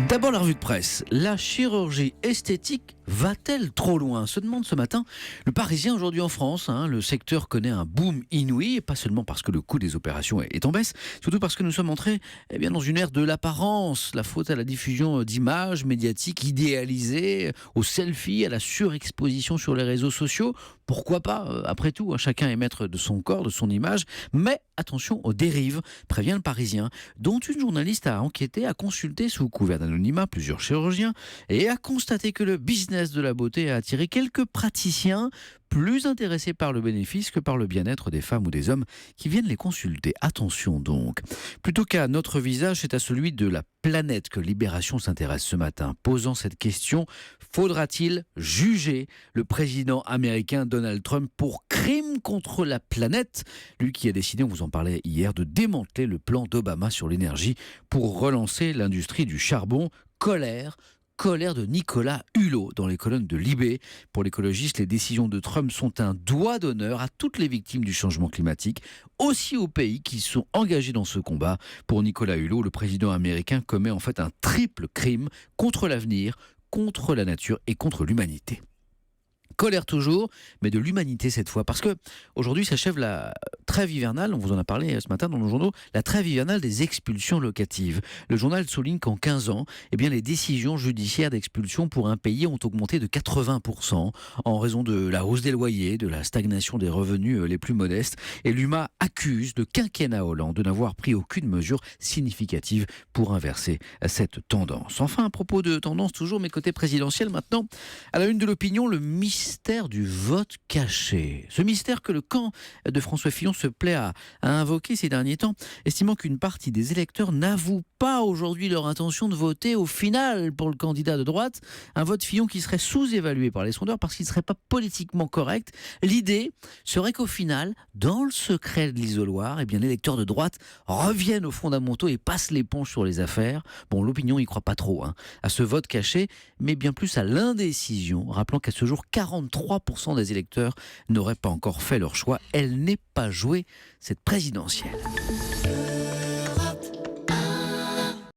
D'abord la revue de presse. La chirurgie esthétique va-t-elle trop loin ? Se demande ce matin le Parisien aujourd'hui en France. Le secteur connaît un boom inouï, et pas seulement parce que le coût des opérations est en baisse, surtout parce que nous sommes entrés dans une ère de l'apparence. La faute à la diffusion d'images médiatiques idéalisées, aux selfies, à la surexposition sur les réseaux sociaux. Pourquoi pas ? Après tout, chacun est maître de son corps, de son image. Mais attention aux dérives, prévient le Parisien, dont une journaliste a enquêté, a consulté sous couvert d'anonymat plusieurs chirurgiens et a constaté que le business de la beauté a attiré quelques praticiens plus intéressés par le bénéfice que par le bien-être des femmes ou des hommes qui viennent les consulter. Attention donc. Plutôt qu'à notre visage, c'est à celui de la planète que Libération s'intéresse ce matin, posant cette question: faudra-t-il juger le président américain Donald Trump pour crime contre la planète ? Lui qui a décidé, on vous en parlait hier, de démanteler le plan d'Obama sur l'énergie pour relancer l'industrie du charbon. Colère de Nicolas Hulot dans les colonnes de Libé. Pour l'écologiste, les décisions de Trump sont un doigt d'honneur à toutes les victimes du changement climatique, aussi aux pays qui sont engagés dans ce combat. Pour Nicolas Hulot, le président américain commet en fait un triple crime contre l'avenir, contre la nature et contre l'humanité. Colère toujours, mais de l'humanité cette fois, parce que aujourd'hui s'achève la trêve hivernale, on vous en a parlé ce matin dans nos journaux, la trêve hivernale des expulsions locatives. Le journal souligne qu'en 15 ans, les décisions judiciaires d'expulsion pour un pays ont augmenté de 80% en raison de la hausse des loyers, de la stagnation des revenus les plus modestes. Et l'UMA accuse le quinquennat Hollande de n'avoir pris aucune mesure significative pour inverser cette tendance. Enfin, à propos de tendance toujours, mais côté présidentiel maintenant, à la une de l'opinion, le mystère du vote caché. Ce mystère que le camp de François Fillon se plaît à invoquer ces derniers temps, estimant qu'une partie des électeurs n'avoue pas aujourd'hui leur intention de voter au final pour le candidat de droite. Un vote Fillon qui serait sous-évalué par les sondeurs parce qu'il ne serait pas politiquement correct. L'idée serait qu'au final, dans le secret de l'isoloir, l'électeur de droite revienne aux fondamentaux et passe l'éponge sur les affaires. Bon, l'opinion n'y croit pas trop à ce vote caché, mais bien plus à l'indécision, rappelant qu'à ce jour, 43% des électeurs n'auraient pas encore fait leur choix. Elle n'est pas jouée, cette présidentielle.